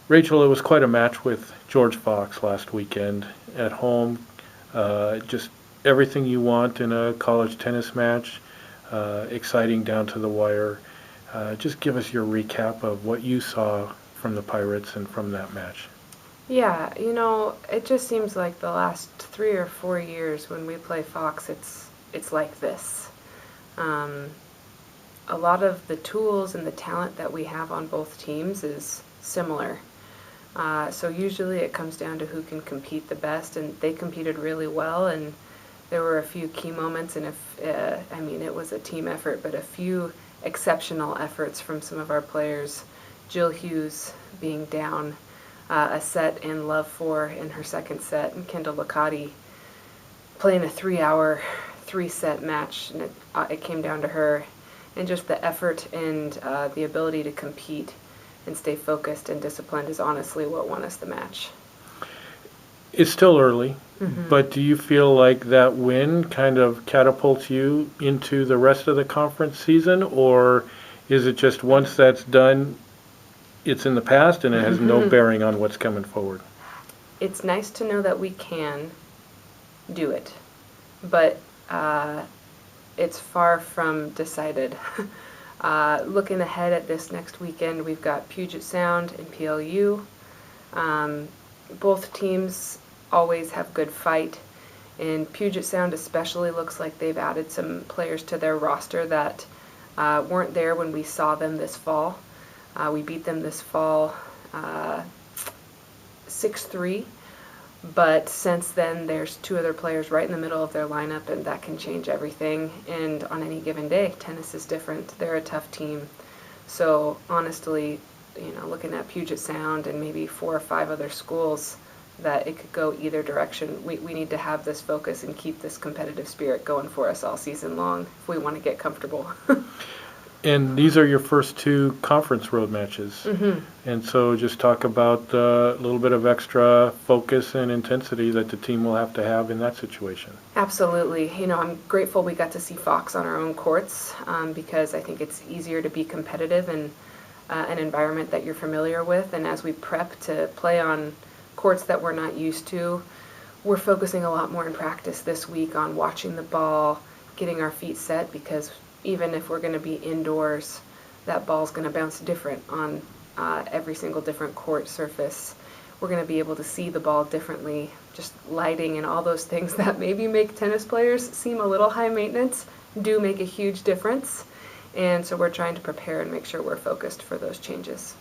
Rachel, it was quite a match with George Fox last weekend at home. Just everything you want in a college tennis match, exciting down to the wire. Just give us your recap of what you saw from the Pirates and from that match. Yeah, it just seems like the last 3 or 4 years when we play Fox, it's like this. Um, a lot of the tools and the talent that we have on both teams is similar. So usually it comes down to who can compete the best, and they competed really well. And there were a few key moments, and it was a team effort, but a few exceptional efforts from some of our players. Jill Hughes being down a set in Love 4 in her second set, and Kendall Licati playing a 3-hour, 3-set match, and it came down to her. And just the effort and the ability to compete and stay focused and disciplined is honestly what won us the match. It's still early, Mm-hmm. but do you feel like that win kind of catapults you into the rest of the conference season, or is it just once that's done, it's in the past and it has no Mm-hmm. bearing on what's coming forward? It's nice to know that we can do it, but it's far from decided. Looking ahead at this next weekend, we've got Puget Sound and PLU. Both teams always have good fight, and Puget Sound especially looks like they've added some players to their roster that weren't there when we saw them this fall. We beat them this fall 6-3. But since then, there's two other players right in the middle of their lineup, and that can change everything. And on any given day, tennis is different. They're a tough team. So honestly, looking at Puget Sound and maybe 4 or 5 other schools, that it could go either direction. We need to have this focus and keep this competitive spirit going for us all season long if we want to get comfortable. And these are your first 2 conference road matches. Mm-hmm. And so just talk about a little bit of extra focus and intensity that the team will have to have in that situation. Absolutely. I'm grateful we got to see Fox on our own courts because I think it's easier to be competitive in an environment that you're familiar with. And as we prep to play on courts that we're not used to, we're focusing a lot more in practice this week on watching the ball, getting our feet set, because even if we're going to be indoors, that ball's going to bounce different on every single different court surface. We're going to be able to see the ball differently. Just lighting and all those things that maybe make tennis players seem a little high maintenance do make a huge difference. And so we're trying to prepare and make sure we're focused for those changes.